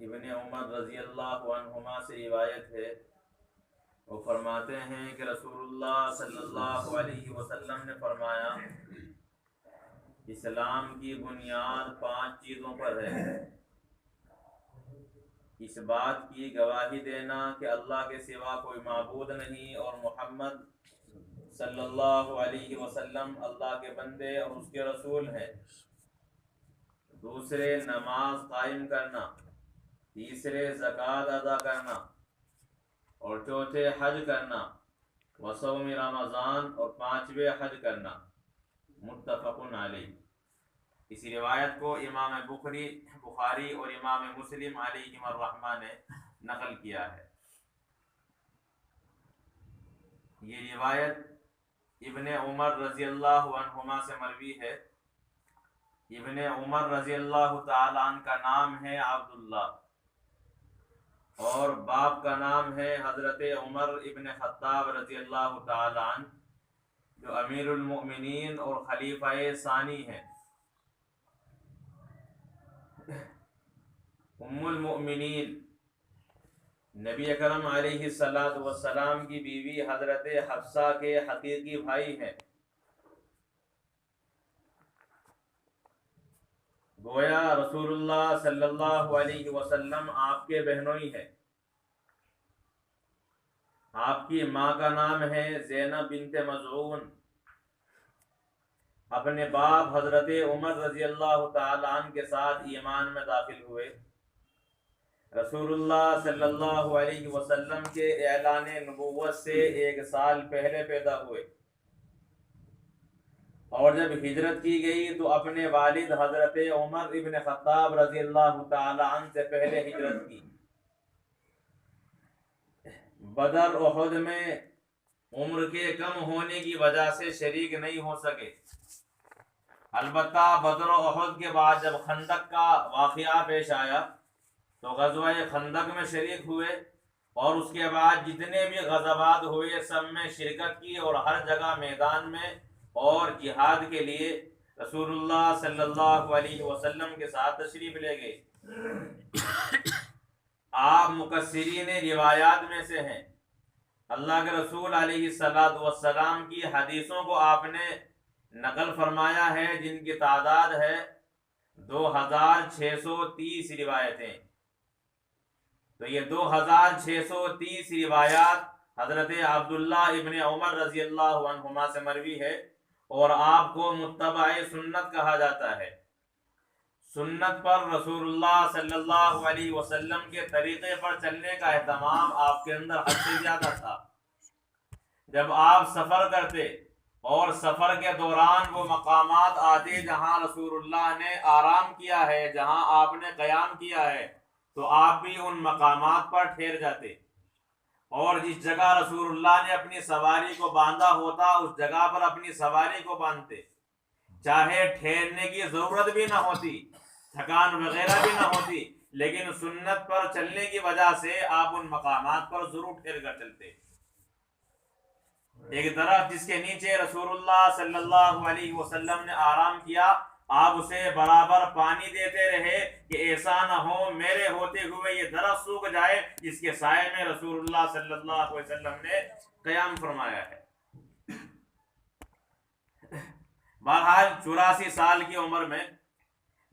ابن عمر رضی اللہ عنہما سے روایت ہے، وہ فرماتے ہیں کہ رسول اللہ صلی اللہ علیہ وسلم نے فرمایا، اسلام کی بنیاد 5 چیزوں پر ہے۔ اس بات کی گواہی دینا کہ اللہ کے سوا کوئی معبود نہیں اور محمد صلی اللہ علیہ وسلم اللہ کے بندے اور اس کے رسول ہیں۔ دوسرے، نماز قائم کرنا۔ تیسرے، زکوٰۃ ادا کرنا، اور چوتھے، حج کرنا، وصوم رمضان، اور 5ویں حج کرنا۔ متفق علیہ۔ اس روایت کو امام بخاری اور امام مسلم علیہم الرحمہ نے نقل کیا ہے۔ یہ روایت ابن عمر رضی اللہ عنہما سے مروی ہے۔ ابن عمر رضی اللہ تعالی عنہ کا نام ہے عبداللہ، اور باپ کا نام ہے حضرت عمر ابن خطاب رضی اللہ تعالی عنہ، جو امیر المؤمنین اور خلیفہ ثانی ہیں۔ ام المؤمنین نبی اکرم علیہ السلام کی بیوی حضرت حفصہ کے حقیقی بھائی ہیں۔ گویا رسول اللہ صلی اللہ علیہ وسلم آپ کے بہنوئی ہیں۔ آپ کی ماں کا نام ہے زینب بنت مظعون۔ اپنے باپ حضرت عمر رضی اللہ تعالی عنہ کے ساتھ ایمان میں داخل ہوئے۔ رسول اللہ صلی اللہ علیہ وسلم کے اعلان نبوت سے 1 سال پہلے پیدا ہوئے، اور جب ہجرت کی گئی تو اپنے والد حضرت عمر ابن خطاب رضی اللہ تعالی عنہ سے پہلے ہجرت کی۔ بدر احد میں عمر کے کم ہونے کی وجہ سے شریک نہیں ہو سکے، البتہ بدر و احد کے بعد جب خندق کا واقعہ پیش آیا تو غزوہ خندق میں شریک ہوئے، اور اس کے بعد جتنے بھی غزوات ہوئے سب میں شرکت کی، اور ہر جگہ میدان میں اور جہاد کے لیے رسول اللہ صلی اللہ علیہ وسلم کے ساتھ تشریف لے گئے۔ آپ مکثرین روایات میں سے ہیں۔ اللہ کے رسول علیہ السلام کی حدیثوں کو آپ نے نقل فرمایا ہے، جن کی تعداد ہے 2630 روایتیں۔ تو یہ 2630 روایات حضرت عبداللہ ابن عمر رضی اللہ عنہما سے مروی ہے، اور آپ کو متبع سنت کہا جاتا ہے۔ سنت پر رسول اللہ صلی اللہ علیہ وسلم کے طریقے پر چلنے کا اہتمام آپ کے اندر حد سے زیادہ تھا۔ جب آپ سفر کرتے اور سفر کے دوران وہ مقامات آتے جہاں رسول اللہ نے آرام کیا ہے، جہاں آپ نے قیام کیا ہے، تو آپ بھی ان مقامات پر ٹھہر جاتے، اور جس جگہ رسول اللہ نے اپنی سواری کو باندھا ہوتا اس جگہ پر اپنی سواری کو باندھتے، چاہے ٹھہرنے کی ضرورت بھی نہ ہوتی، تھکان وغیرہ بھی نہ ہوتی، لیکن سنت پر چلنے کی وجہ سے آپ ان مقامات پر ضرور ٹھہر کر چلتے۔ ایک درخت جس کے نیچے رسول اللہ صلی اللہ علیہ وسلم نے آرام کیا، آپ اسے برابر پانی دیتے رہے کہ ایسا نہ ہو میرے ہوتے ہوئے یہ درخت سوکھ جائے جس کے سائے میں رسول اللہ صلی اللہ علیہ وسلم نے قیام فرمایا ہے۔ بہرحال 84 سال کی عمر میں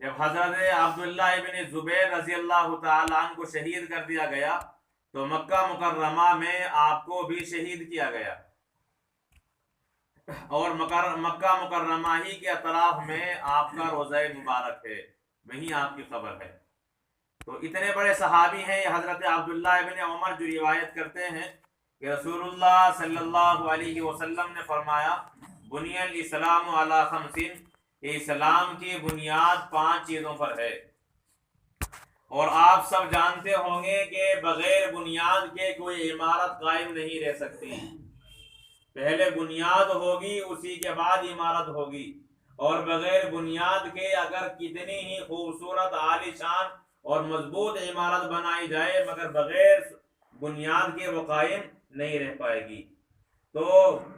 جب حضرت عبداللہ ابن زبیر رضی اللہ تعالی عنہ کو شہید کر دیا گیا تو مکہ مکرمہ میں آپ کو بھی شہید کیا گیا، اور مکہ مکرمہ ہی کے اطراف میں آپ کا روضہ مبارک ہے، وہیں آپ کی قبر ہے۔ تو اتنے بڑے صحابی ہیں یہ حضرت عبداللہ ابن عمر، جو روایت کرتے ہیں کہ رسول اللہ صلی اللہ علیہ وسلم نے فرمایا، بنی الاسلام علی 5، اسلام کی بنیاد 5 چیزوں پر ہے، اور آپ سب جانتے ہوں گے کہ بغیر بنیاد کے کوئی عمارت قائم نہیں رہ سکتی۔ پہلے بنیاد ہوگی، اسی کے بعد عمارت ہوگی، اور بغیر بنیاد کے اگر کتنی ہی خوبصورت عالی شان اور مضبوط عمارت بنائی جائے مگر بغیر بنیاد کے وہ قائم نہیں رہ پائے گی۔ تو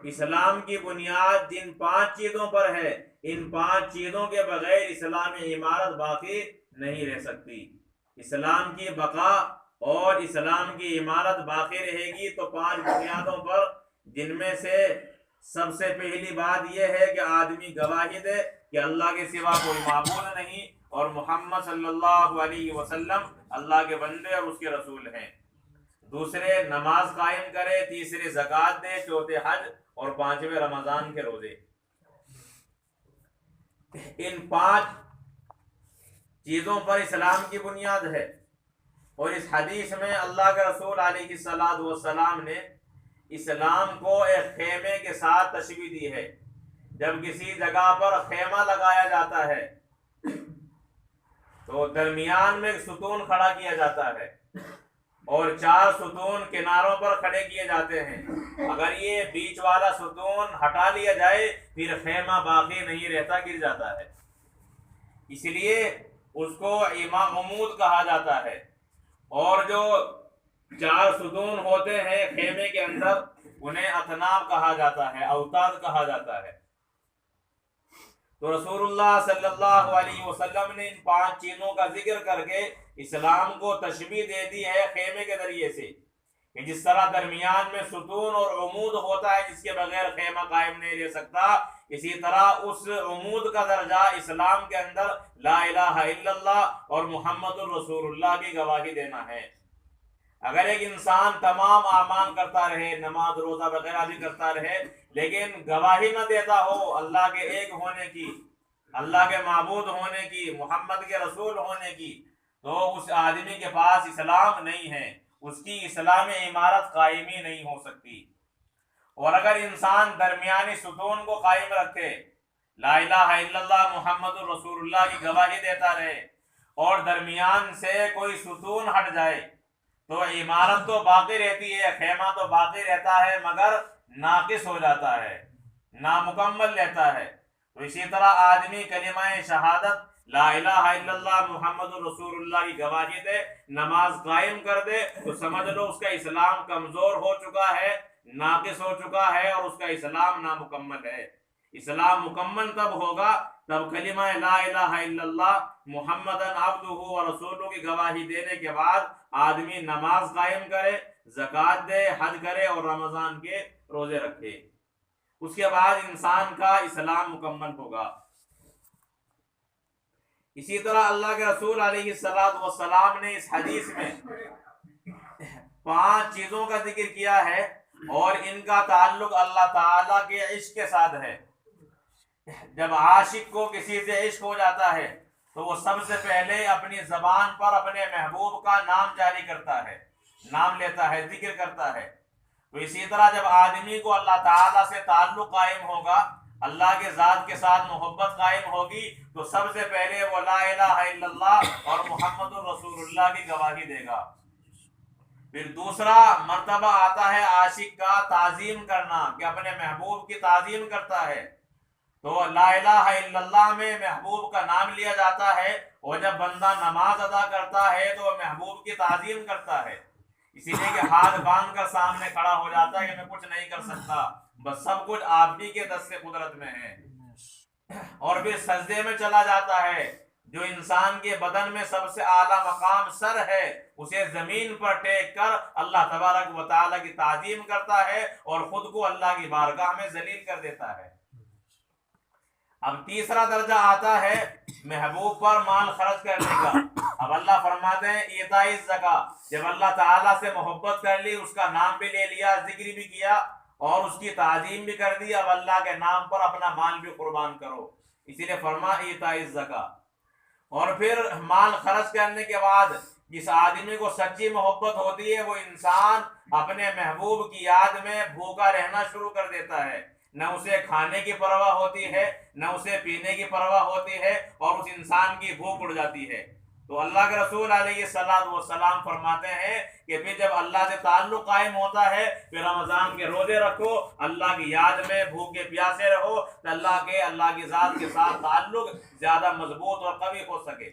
اسلام کی بنیاد جن 5 چیزوں پر ہے، ان 5 چیزوں کے بغیر اسلامی عمارت باقی نہیں رہ سکتی۔ اسلام کی بقا اور اسلام کی عمارت باقی رہے گی تو 5 بنیادوں پر، جن میں سے سب سے پہلی بات یہ ہے کہ آدمی گواہی دے کہ اللہ کے سوا کوئی معبود نہیں اور محمد صلی اللہ علیہ وسلم اللہ کے بندے اور اس کے رسول ہیں۔ دوسرے نماز قائم کرے، تیسرے زکوٰۃ دے، چوتھے حج اور 5ویں رمضان کے روزے۔ ان 5 چیزوں پر اسلام کی بنیاد ہے۔ اور اس حدیث میں اللہ کے رسول علیہ السلام نے اسلام کو ایک خیمے کے ساتھ تشبیہ دی ہے۔ جب کسی جگہ پر خیمہ لگایا جاتا ہے تو درمیان میں ایک ستون کھڑا کیا جاتا ہے اور 4 ستون کناروں پر کھڑے کیے جاتے ہیں۔ اگر یہ بیچ والا ستون ہٹا لیا جائے پھر خیمہ باقی نہیں رہتا، گر جاتا ہے، اس لیے اس کو عمود کہا جاتا ہے۔ اور جو 4 ستون ہوتے ہیں خیمے کے اندر انہیں اطناب کہا جاتا ہے، اوتاد کہا جاتا ہے۔ تو رسول اللہ صلی اللہ علیہ وسلم نے ان 5 چیزوں کا ذکر کر کے اسلام کو تشبیہ دے دی ہے خیمے کے ذریعے سے، کہ جس طرح درمیان میں ستون اور عمود ہوتا ہے جس کے بغیر خیمہ قائم نہیں رہ سکتا، اسی طرح اس عمود کا درجہ اسلام کے اندر لا الہ الا اللہ اور محمد الرسول اللہ کی گواہی دینا ہے۔ اگر ایک انسان تمام اعمال کرتا رہے، نماز روزہ وغیرہ بھی کرتا رہے، لیکن گواہی نہ دیتا ہو اللہ کے ایک ہونے کی، اللہ کے معبود ہونے کی، محمد کے رسول ہونے کی، تو اس آدمی کے پاس اسلام نہیں ہے، اس کی اسلامی عمارت قائم ہی نہیں ہو سکتی۔ اور اگر انسان درمیانی ستون کو قائم رکھے، لا الہ الا اللہ محمد الرسول اللہ کی گواہی دیتا رہے، اور درمیان سے کوئی ستون ہٹ جائے تو عمارت تو باقی رہتی ہے، خیمہ تو باقی رہتا ہے، مگر ناقص ہو جاتا ہے، نامکمل رہتا ہے۔ تو اسی طرح آدمی کلمہ شہادت لا الہ الا اللہ محمد الرسول اللہ کی گواہی دے، نماز قائم کر دے، تو سمجھ لو اس کا اسلام کمزور ہو چکا ہے، ناقص ہو چکا ہے اور اس کا اسلام نامکمل ہے۔ اسلام مکمل تب ہوگا تب کلمہ لا الہ الا اللہ محمد عبدہ و رسولہ کی گواہی دینے کے بعد آدمی نماز قائم کرے، زکوٰۃ دے، حج کرے اور رمضان کے روزے رکھے، اس کے بعد انسان کا اسلام مکمل ہوگا۔ اسی طرح اللہ کے رسول علیہ السلام نے اس حدیث میں 5 چیزوں کا ذکر کیا ہے اور ان کا تعلق اللہ تعالیٰ کے عشق کے ساتھ ہے۔ جب عاشق کو کسی سے عشق ہو جاتا ہے تو وہ سب سے پہلے اپنی زبان پر اپنے محبوب کا نام جاری کرتا ہے، نام لیتا ہے، ذکر کرتا ہے۔ تو اسی طرح جب آدمی کو اللہ تعالیٰ سے تعلق قائم ہوگا، اللہ کے ذات کے ساتھ محبت قائم ہوگی، تو سب سے پہلے وہ لا الہ الا اللہ اور محمد الرسول اللہ کی گواہی دے گا۔ پھر دوسرا مرتبہ آتا ہے عاشق کا تعظیم کرنا، کہ اپنے محبوب کی تعظیم کرتا ہے۔ تو لا الہ الا اللہ میں محبوب کا نام لیا جاتا ہے، اور جب بندہ نماز ادا کرتا ہے تو وہ محبوب کی تعظیم کرتا ہے، اسی لیے کہ ہاتھ باندھ کر سامنے کھڑا ہو جاتا ہے کہ میں کچھ نہیں کر سکتا، بس سب کچھ آپ ہی کے دست قدرت میں ہے۔ اور پھر سجدے میں چلا جاتا ہے، جو انسان کے بدن میں سب سے اعلیٰ مقام سر ہے، اسے زمین پر ٹیک کر اللہ تبارک و تعالیٰ کی تعظیم کرتا ہے اور خود کو اللہ کی بارگاہ میں ذلیل کر دیتا ہے۔ اب تیسرا درجہ آتا ہے محبوب پر مال خرچ کرنے کا۔ اب اللہ فرماتے ہیں ایتاء الزکاۃ، جب اللہ تعالیٰ سے محبت کر لی، اس کا نام بھی لے لیا، ذکر بھی کیا اور اس کی تعظیم بھی کر دی، اب اللہ کے نام پر اپنا مال بھی قربان کرو، اسی لیے فرمایا ایتاء الزکاۃ۔ اور پھر مال خرچ کرنے کے بعد جس آدمی کو سچی محبت ہوتی ہے وہ انسان اپنے محبوب کی یاد میں بھوکا رہنا شروع کر دیتا ہے، نہ اسے کھانے کی پرواہ ہوتی ہے، نہ اسے پینے کی پرواہ ہوتی ہے، اور اس انسان کی بھوک اڑ جاتی ہے۔ تو اللہ کے رسول علیہ السلام فرماتے ہیں کہ پھر جب اللہ سے تعلق قائم ہوتا ہے پھر رمضان کے روزے رکھو، اللہ کی یاد میں بھوکے پیاسے رہو، تو اللہ کی ذات کے ساتھ تعلق زیادہ مضبوط اور قوی ہو سکے۔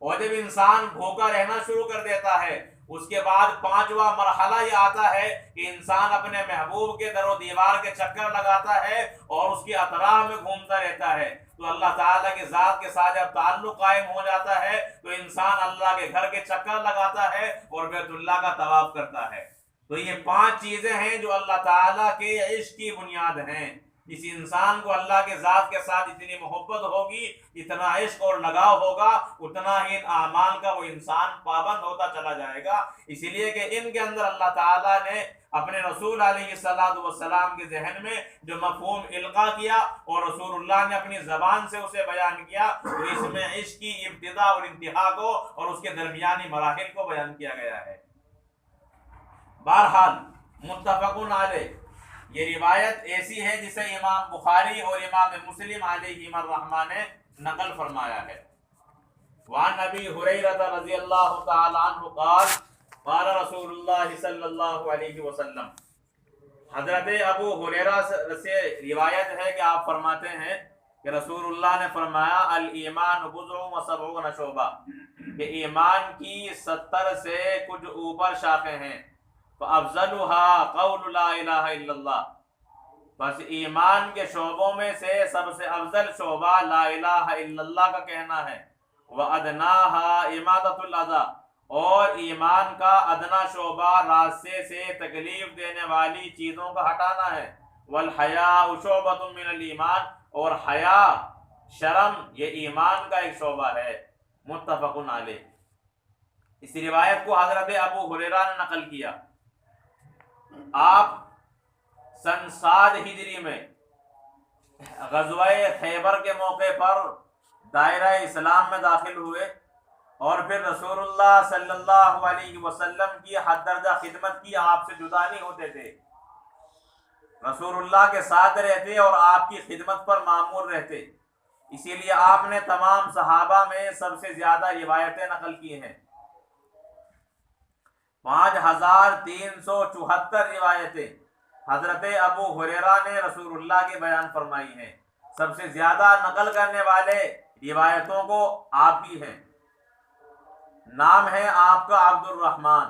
اور جب انسان بھوکا رہنا شروع کر دیتا ہے، اس کے بعد 5واں مرحلہ یہ آتا ہے کہ انسان اپنے محبوب کے در و دیوار کے چکر لگاتا ہے اور اس کی اطراف میں گھومتا رہتا ہے، تو اللہ تعالیٰ کے ذات کے ساتھ جب تعلق قائم ہو جاتا ہے تو انسان اللہ کے گھر کے چکر لگاتا ہے اور بیت اللہ کا طواف کرتا ہے۔ تو یہ 5 چیزیں ہیں جو اللہ تعالیٰ کے عشق کی بنیاد ہیں۔ اس انسان کو اللہ کے ذات کے ساتھ اتنی محبت ہوگی، اتنا عشق اور لگاؤ ہوگا، اتنا ہی ان اعمال کا وہ انسان پابند ہوتا چلا جائے گا۔ اسی لیے کہ ان کے اندر اللہ تعالیٰ نے اپنے رسول علیہ السلام کے ذہن میں جو مفہوم القاء کیا اور رسول اللہ نے اپنی زبان سے اسے بیان کیا، تو اس میں عشق کی ابتدا اور انتہا کو اور اس کے درمیانی مراحل کو بیان کیا گیا ہے۔ بہرحال متفقن علیہ یہ روایت ایسی ہے جسے امام بخاری اور امام مسلم علیہما الرحمہ نے نقل فرمایا ہے۔ وعن ابی ہریرہ رضی اللہ تعالی عنہ قال قال رسول اللہ صلی اللہ علیہ وسلم، حضرت ابو ہریرہ سے روایت ہے کہ آپ فرماتے ہیں کہ رسول اللہ نے فرمایا الایمان بضع و سبعون شعبہ، کہ ایمان کی 70 سے کچھ اوپر شاخیں ہیں، فافضلها قول لا الہ الا اللہ، بس ایمان کے شعبوں میں سے سب سے افضل شعبہ لا الہ الا اللہ کا کہنا ہے، وَأَدْنَاهَا إِمَاطَةُ الْأَذَى، اور ایمان کا ادنا شعبہ راستے سے تکلیف دینے والی چیزوں کا ہٹانا ہے، وَالْحَيَاءُ شُعْبَةٌ مِّنَ الْإِيمَانِ، اور حیا شرم یہ ایمان کا ایک شعبہ ہے۔ متفقن علیہ۔ اس روایت کو حضرت ابو ہریرہ نے نقل کیا۔ آپ سن 7 ہجری میں غزوہ خیبر کے موقع پر دائرہ اسلام میں داخل ہوئے اور پھر رسول اللہ صلی اللہ علیہ وسلم کی حد درجہ خدمت کی، آپ سے جدا نہیں ہوتے تھے، رسول اللہ کے ساتھ رہتے اور آپ کی خدمت پر مامور رہتے، اسی لیے آپ نے تمام صحابہ میں سب سے زیادہ روایتیں نقل کی ہیں۔ 5374 روایتیں حضرت ابو ہریرہ نے رسول اللہ کے بیان فرمائی ہیں۔ سب سے زیادہ نقل کرنے والے روایتوں کو آپ کی ہیں۔ نام ہے آپ کا عبد الرحمن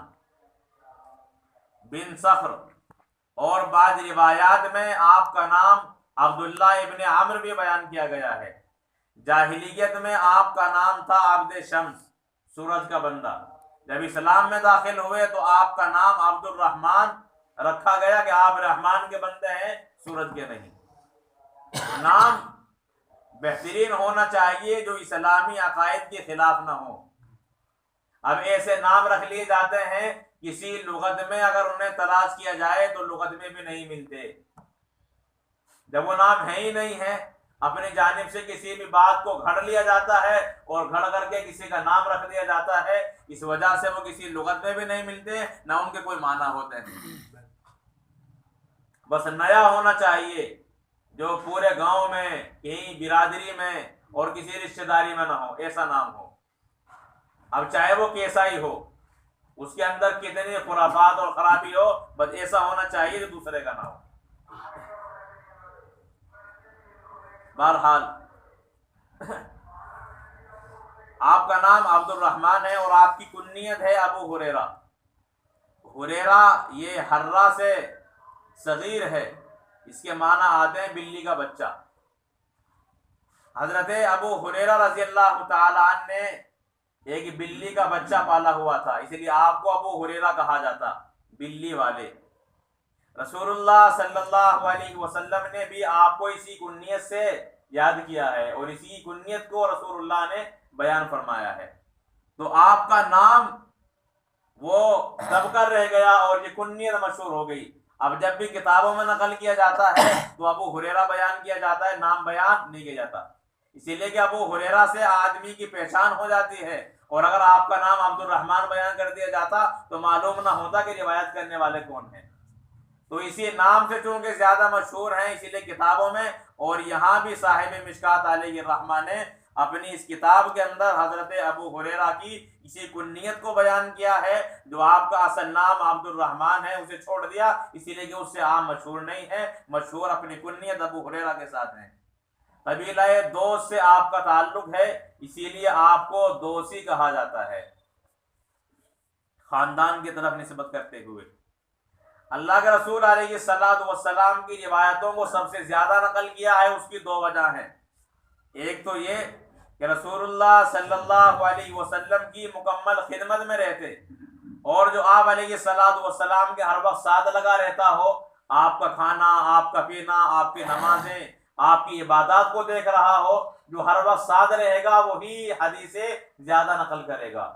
بن صخر، اور بعض روایات میں آپ کا نام عبداللہ ابن عمرو بھی بیان کیا گیا ہے۔ جاہلیت میں آپ کا نام تھا عبد شمس، سورج کا بندہ۔ جب اسلام میں داخل ہوئے تو آپ کا نام عبد الرحمن رکھا گیا کہ آپ رحمان کے بندے ہیں، سورج کے نہیں۔ نام بہترین ہونا چاہیے جو اسلامی عقائد کے خلاف نہ ہو۔ اب ایسے نام رکھ لیے جاتے ہیں کسی لغت میں اگر انہیں تلاش کیا جائے تو لغت میں بھی نہیں ملتے، جب وہ نام ہے ہی نہیں ہے، اپنی جانب سے کسی بھی بات کو گھڑ لیا جاتا ہے اور گھڑ کر کے کسی کا نام رکھ دیا جاتا ہے، اس وجہ سے وہ کسی لغت میں بھی نہیں ملتے، نہ ان کے کوئی معنی ہوتے ہیں۔ بس نیا ہونا چاہیے جو پورے گاؤں میں، کہیں برادری میں اور کسی رشتہ داری میں نہ ہو، ایسا نام ہو۔ اب چاہے وہ کیسا ہی ہو، اس کے اندر کتنی خرافات اور خرابی ہو، بس ایسا ہونا چاہیے جو دوسرے کا نہ ہو۔ بہرحال آپ کا نام عبد الرحمن ہے اور آپ کی کنیت ہے ابو ہریرہ۔ ہریرہ یہ حرہ سے صغیر ہے، اس کے معنی آتے ہیں بلی کا بچہ۔ حضرت ابو ہریرہ رضی اللہ تعالی عنہ نے ایک بلی کا بچہ پالا ہوا تھا، اسی لیے آپ کو ابو ہریرہ کہا جاتا، بلی والے۔ رسول اللہ صلی اللہ علیہ وسلم نے بھی آپ کو اسی کنیت سے یاد کیا ہے اور اسی کنیت کو رسول اللہ نے بیان فرمایا ہے۔ تو آپ کا نام وہ دب کر رہ گیا اور یہ کنیت مشہور ہو گئی۔ اب جب بھی کتابوں میں نقل کیا جاتا ہے تو ابو ہریرہ بیان کیا جاتا ہے، نام بیان نہیں کیا جاتا، اسی لیے کہ ابو ہریرہ سے آدمی کی پہچان ہو جاتی ہے، اور اگر آپ کا نام عبد الرحمن بیان کر دیا جاتا تو معلوم نہ ہوتا کہ روایت کرنے والے کون ہیں۔ تو اسی نام سے چونکہ زیادہ مشہور ہیں، اسی لیے کتابوں میں، اور یہاں بھی صاحب مشکات علیہ الرحمہ نے اپنی اس کتاب کے اندر حضرت ابو ہریرہ کی اسی کنیت کو بیان کیا ہے، جو آپ کا اصل نام عبد الرحمن ہے اسے چھوڑ دیا، اسی لیے کہ اس سے عام مشہور نہیں ہے، مشہور اپنی کنیت ابو ہریرہ کے ساتھ ہیں۔ قبیلہ دوس سے آپ کا تعلق ہے، اسی لیے آپ کو دوسی کہا جاتا ہے، خاندان کی طرف نسبت کرتے ہوئے۔ اللہ کے رسول علیہ الصلوۃ والسلام کی روایتوں کو سب سے زیادہ نقل کیا ہے، اس کی 2 وجہ ہیں۔ ایک تو یہ کہ رسول اللہ صلی اللہ علیہ وسلم کی مکمل خدمت میں رہتے، اور جو آپ علیہ الصلوۃ والسلام کے ہر وقت ساتھ لگا رہتا ہو، آپ کا کھانا، آپ کا پینا، آپ کی نمازیں، آپ کی عبادات کو دیکھ رہا ہو، جو ہر وقت ساتھ رہے گا وہی حدیثیں زیادہ نقل کرے گا۔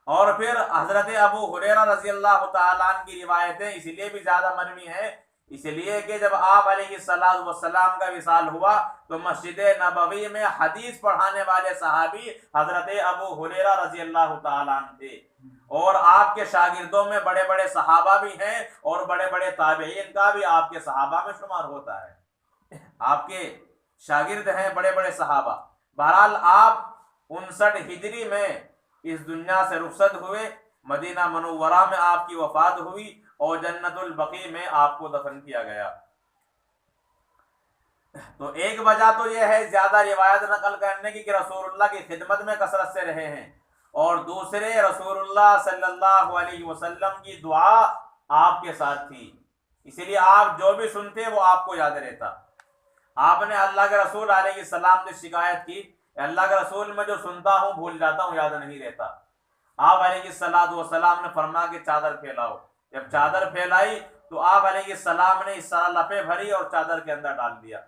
اور پھر حضرت ابو ہریرہ رضی اللہ تعالیٰ عنہ کی روایتیں اس لیے بھی زیادہ مروی ہیں، اس لیے کہ جب آپ علیہ الصلوۃ والسلام کا وصال ہوا تو مسجد نبوی میں حدیث پڑھانے والے صحابی حضرت ابو ہریرہ رضی اللہ تعالیٰ عنہ تھے، اور آپ کے شاگردوں میں بڑے بڑے صحابہ بھی ہیں، اور بڑے بڑے تابعین کا بھی آپ کے صحابہ میں شمار ہوتا ہے، آپ کے شاگرد ہیں بڑے بڑے صحابہ۔ بہرحال آپ 59 ہجری میں اس دنیا سے رخصت ہوئے، مدینہ منورہ میں آپ کی وفات ہوئی، اور جنت البقیع میں آپ کو دفن کیا گیا۔ تو ایک وجہ تو یہ ہے زیادہ روایت نقل کرنے کی کہ رسول اللہ کی خدمت میں کثرت سے رہے ہیں، اور دوسرے رسول اللہ صلی اللہ علیہ وسلم کی دعا آپ کے ساتھ تھی، اسی لیے آپ جو بھی سنتے وہ آپ کو یاد رہتا۔ آپ نے اللہ کے رسول علیہ السلام سے شکایت کی کہ اللہ کے رسول میں جو سنتا ہوں بھول جاتا ہوں، یاد نہیں رہتا۔ آپ علیہ الصلوۃ والسلام نے فرمایا کہ چادر پھیلاؤ، جب چادر پھیلائی تو آپ علیہ السلام نے اس طرح لپے بھری اور چادر کے اندر ڈال دیا،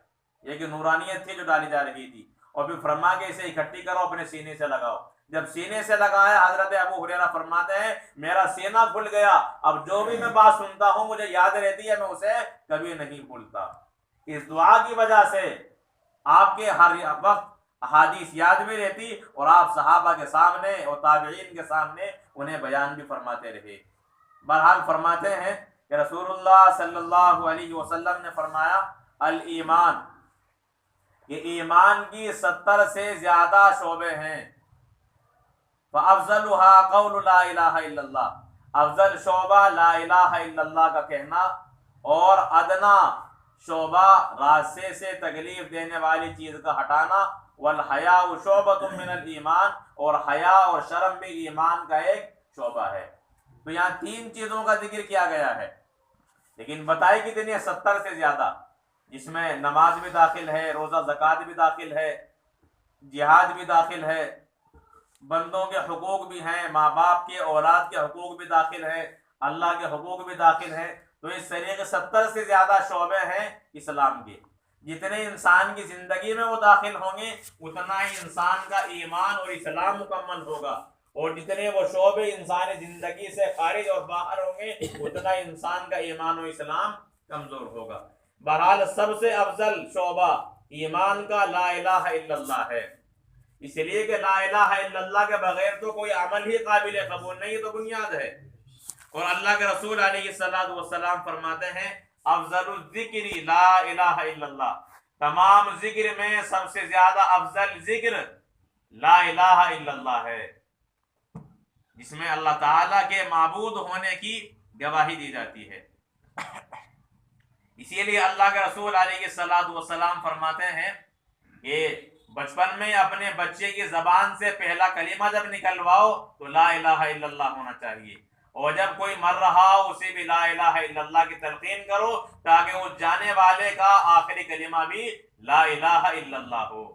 یہ کہ نورانیت تھی جو ڈالی جا رہی تھی، اور پھر فرمایا کہ اسے اکٹھی کرو، اپنے سینے سے لگاؤ۔ جب سینے سے لگایا، حضرت ابو ہریرہ فرماتے ہیں میرا سینہ کھل گیا، اب جو بھی میں بات سنتا ہوں مجھے یاد رہتی ہے، میں اسے کبھی نہیں بھولتا۔ اس دعا کی وجہ سے آپ کے ہر وقت احادیث یاد بھی رہتی، اور آپ صحابہ کے سامنے اور تابعین کے سامنے انہیں بیان بھی فرماتے رہے۔ بہرحال فرماتے ہیں کہ رسول اللہ صلی اللہ علیہ وسلم نے فرمایا الایمان، یہ ایمان کی 70 سے زیادہ شعبے ہیں، فافضلها قول لا الہ الا اللہ، افضل شعبہ لا الہ الا اللہ کا کہنا، اور ادنا شعبہ راستے سے تکلیف دینے والی چیز کا ہٹانا، والحیاء شعبۃ من الایمان، اور حیا اور شرم بھی ایمان کا ایک شعبہ ہے۔ تو یہاں 3 چیزوں کا ذکر کیا گیا ہے، لیکن بتائی کتنی ہے؟ 70 سے زیادہ، جس میں نماز بھی داخل ہے، روزہ زکوٰۃ بھی داخل ہے، جہاد بھی داخل ہے، بندوں کے حقوق بھی ہیں، ماں باپ کے، اولاد کے حقوق بھی داخل ہے، اللہ کے حقوق بھی داخل ہے۔ تو اس طریقے 70 سے زیادہ شعبے ہیں اسلام کے، جتنے انسان کی زندگی میں وہ داخل ہوں گے اتنا ہی انسان کا ایمان اور اسلام مکمل ہوگا، اور جتنے وہ شعبے انسانی زندگی سے خارج اور باہر ہوں گے اتنا ہی انسان کا ایمان و اسلام کمزور ہوگا۔ بہرحال سب سے افضل شعبہ ایمان کا لا الہ الا اللہ ہے، اس لیے کہ لا الہ الا اللہ کے بغیر تو کوئی عمل ہی قابل قبول نہیں، تو بنیاد ہے۔ اور اللہ کے رسول علیہ الصلوۃ والسلام فرماتے ہیں افضل الذکر لا الہ الا اللہ، تمام ذکر میں سب سے زیادہ افضل ذکر لا الہ الا اللہ ہے، جس میں اللہ تعالیٰ کے معبود ہونے کی گواہی دی جاتی ہے۔ اسی لیے اللہ کے رسول علیہ الصلوۃ والسلام فرماتے ہیں کہ بچپن میں اپنے بچے کی زبان سے پہلا کلمہ جب نکلواؤ تو لا الہ الا اللہ ہونا چاہیے، اور جب کوئی مر رہا ہو اسے بھی لا الہ الا اللہ کی تلقین کرو، تاکہ اس جانے والے کا آخری کلمہ بھی لا الہ الا اللہ ہو۔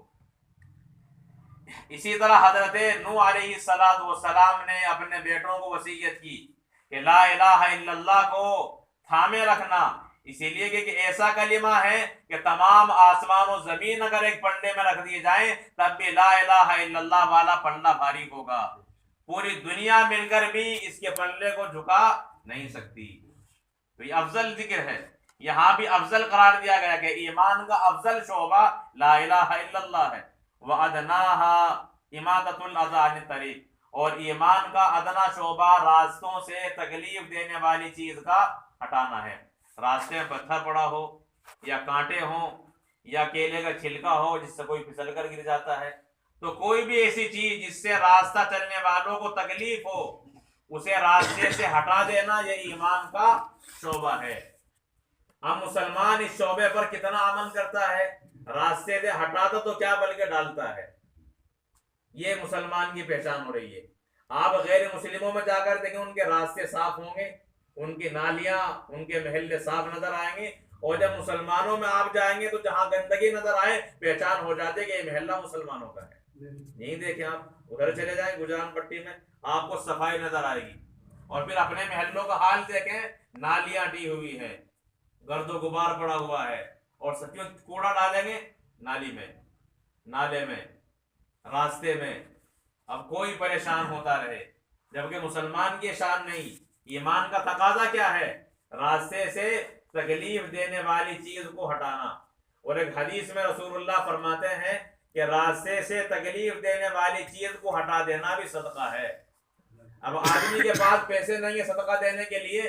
اسی طرح حضرت نوح علیہ السلام نے اپنے بیٹوں کو وصیت کی کہ لا الہ الا اللہ کو تھامے رکھنا، اسی لیے کہ ایسا کلمہ ہے کہ تمام آسمان و زمین اگر ایک پنڈے میں رکھ دیے جائیں تب بھی لا الہ الا اللہ والا پنڈا بھاری ہوگا، پوری دنیا مل کر بھی اس کے پلڑے کو جھکا نہیں سکتی۔ تو یہ افضل ذکر ہے، یہاں بھی افضل قرار دیا گیا کہ ایمان کا افضل شعبہ لا الہ الا اللہ ہے، وَأَدْنَاهَا إِمَاطَةُ الْأَذَى عَنِ الطَّرِيقِ، اور ایمان کا ادنا شعبہ راستوں سے تکلیف دینے والی چیز کا ہٹانا ہے۔ راستے میں پتھر پڑا ہو، یا کانٹے ہوں، یا کیلے کا چھلکا ہو جس سے کوئی پھسل کر گر جاتا ہے، تو کوئی بھی ایسی چیز جس سے راستہ چلنے والوں کو تکلیف ہو اسے راستے سے ہٹا دینا، یہ ایمان کا شعبہ ہے۔ ہم مسلمان اس شعبے پر کتنا عمل کرتا ہے؟ راستے سے ہٹاتا تو کیا بلکہ ڈالتا ہے، یہ مسلمان کی پہچان ہو رہی ہے۔ آپ غیر مسلموں میں جا کر دیکھیں، ان کے راستے صاف ہوں گے، ان کی نالیاں، ان کے محلے صاف نظر آئیں گے، اور جب مسلمانوں میں آپ جائیں گے تو جہاں گندگی نظر آئے پہچان ہو جاتے کہ یہ محلہ مسلمانوں کا ہے. نہیں دیکھیں آپ ادھر چلے جائیں گجران پٹی میں آپ کو صفائی نظر آئے گی. اور پھر اپنے محلوں کا حال دیکھیں, نالیاں ڈی ہوئی ہیں, گرد و غبار پڑا ہوا ہے, اور سچوں کوڑا ڈالیں گے نالی میں, نالے میں, راستے میں, اب کوئی پریشان ہوتا رہے. جبکہ مسلمان کی شان نہیں. ایمان کا تقاضا کیا ہے؟ راستے سے تکلیف دینے والی چیز کو ہٹانا. اور ایک حدیث میں رسول اللہ فرماتے ہیں کہ راستے سے تکلیف دینے والی چیز کو ہٹا دینا بھی صدقہ ہے. اب آدمی کے پاس پیسے نہیں ہے صدقہ دینے کے لیے,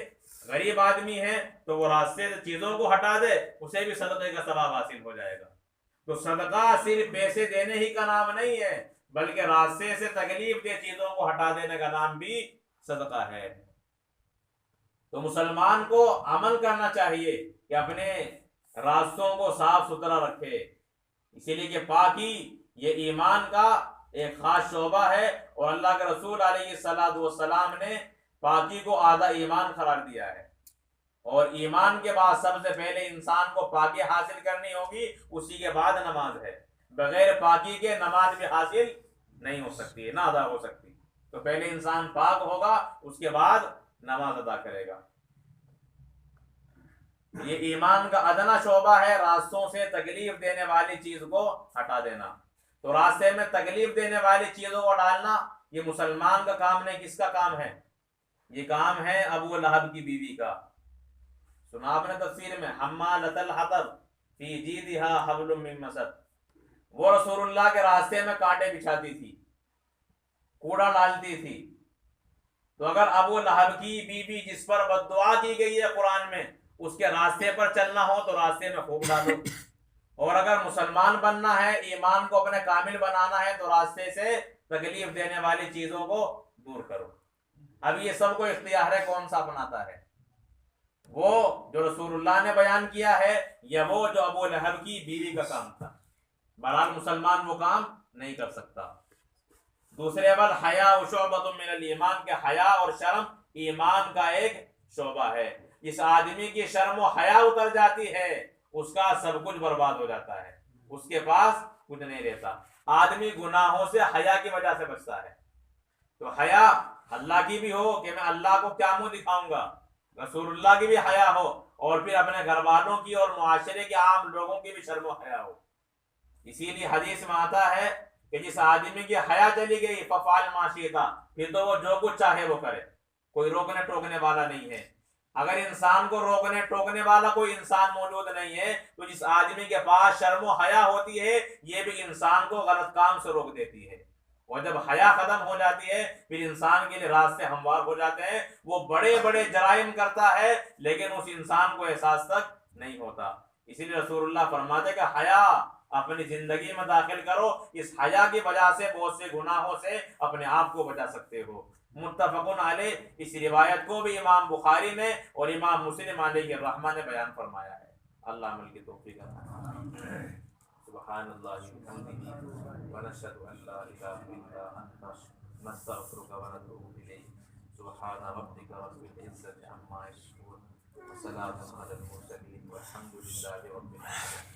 غریب آدمی ہے, تو وہ راستے سے چیزوں کو ہٹا دے, اسے بھی صدقے کا ثواب حاصل ہو جائے گا. تو صدقہ صرف پیسے دینے ہی کا نام نہیں ہے, بلکہ راستے سے تکلیف دہ چیزوں کو ہٹا دینے کا نام بھی صدقہ ہے. تو مسلمان کو عمل کرنا چاہیے کہ اپنے راستوں کو صاف ستھرا رکھے, اسی لیے کہ پاکی یہ ایمان کا ایک خاص شعبہ ہے. اور اللہ کے رسول علیہ الصلوۃ والسلام نے پاکی کو آدھا ایمان قرار دیا ہے. اور ایمان کے بعد سب سے پہلے انسان کو پاکی حاصل کرنی ہوگی, اسی کے بعد نماز ہے. بغیر پاکی کے نماز بھی حاصل نہیں ہو سکتی ہے, نہ ادا ہو سکتی. تو پہلے انسان پاک ہوگا, اس کے بعد نماز ادا کرے گا. یہ ایمان کا ادنا شعبہ ہے, راستوں سے تکلیف دینے والی چیز کو ہٹا دینا. تو راستے میں تکلیف دینے والی چیزوں کو ڈالنا یہ مسلمان کا کام نہیں. کس کا کام ہے؟ یہ کام ہے ابو لہب کی بیوی کا. سنا آپ نے تفسیر میں, حمالۃ الحطب فی جیدہا حبل من مسد. وہ رسول اللہ کے راستے میں کانٹے بچھاتی تھی, کوڑا ڈالتی تھی. تو اگر ابو لہب کی بیوی جس پر بد دعا کی گئی ہے قرآن میں, اس کے راستے پر چلنا ہو تو راستے میں خوب ڈالو. اور اگر مسلمان بننا ہے, ایمان کو اپنے کامل بنانا ہے, تو راستے سے تکلیف دینے والی چیزوں کو دور کرو. اب یہ سب کو اختیار ہے کون سا اپناتا ہے, وہ جو رسول اللہ نے بیان کیا ہے یا وہ جو ابو لہب کی بیوی کا کام تھا. بہرحال مسلمان وہ کام نہیں کر سکتا. دوسرے اول حیا شعبۃ من الایمان, کے حیا اور شرم ایمان کا ایک شعبہ ہے. جس آدمی کی شرم و حیا اتر جاتی ہے اس کا سب کچھ برباد ہو جاتا ہے, اس کے پاس کچھ نہیں رہتا. آدمی گناہوں سے حیا کی وجہ سے بچتا ہے. تو حیا اللہ کی بھی ہو کہ میں اللہ کو کیا منہ دکھاؤں گا, رسول اللہ کی بھی حیا ہو, اور پھر اپنے گھر والوں کی اور معاشرے کے عام لوگوں کی بھی شرم و حیا ہو. اسی لیے حدیث میں آتا ہے کہ جس آدمی کی حیا چلی گئی ففعل ما شئت, پھر تو وہ جو کچھ چاہے وہ کرے, کوئی روکنے ٹوکنے والا نہیں ہے. اگر انسان کو روکنے ٹوکنے والا کوئی انسان موجود نہیں ہے, تو جس آدمی کے پاس شرم و حیا ہوتی ہے یہ بھی انسان کو غلط کام سے روک دیتی ہے. اور جب حیا ختم ہو جاتی ہے پھر انسان کے لیے راستے ہموار ہو جاتے ہیں. وہ بڑے بڑے جرائم کرتا ہے لیکن اس انسان کو احساس تک نہیں ہوتا. اسی لیے رسول اللہ فرماتے کہ حیا اپنی زندگی میں داخل کرو, اس حیا کی وجہ سے بہت سے گناہوں سے اپنے آپ کو بچا سکتے ہو. متفقن علیہ. اس روایت کو بھی امام بخاری نے اور امام مسلم علیہ الرحمہ نے بیان فرمایا ہے. اللہ عمل کی توفیق عطا. سبحان اللہ وبحمدہ ونشهد ان لا اله الا انت نستغفرك ونتوب الیک. سبحان ربك رب العزة عما يصفون وسلام على المرسلين والحمد لله رب العالمين.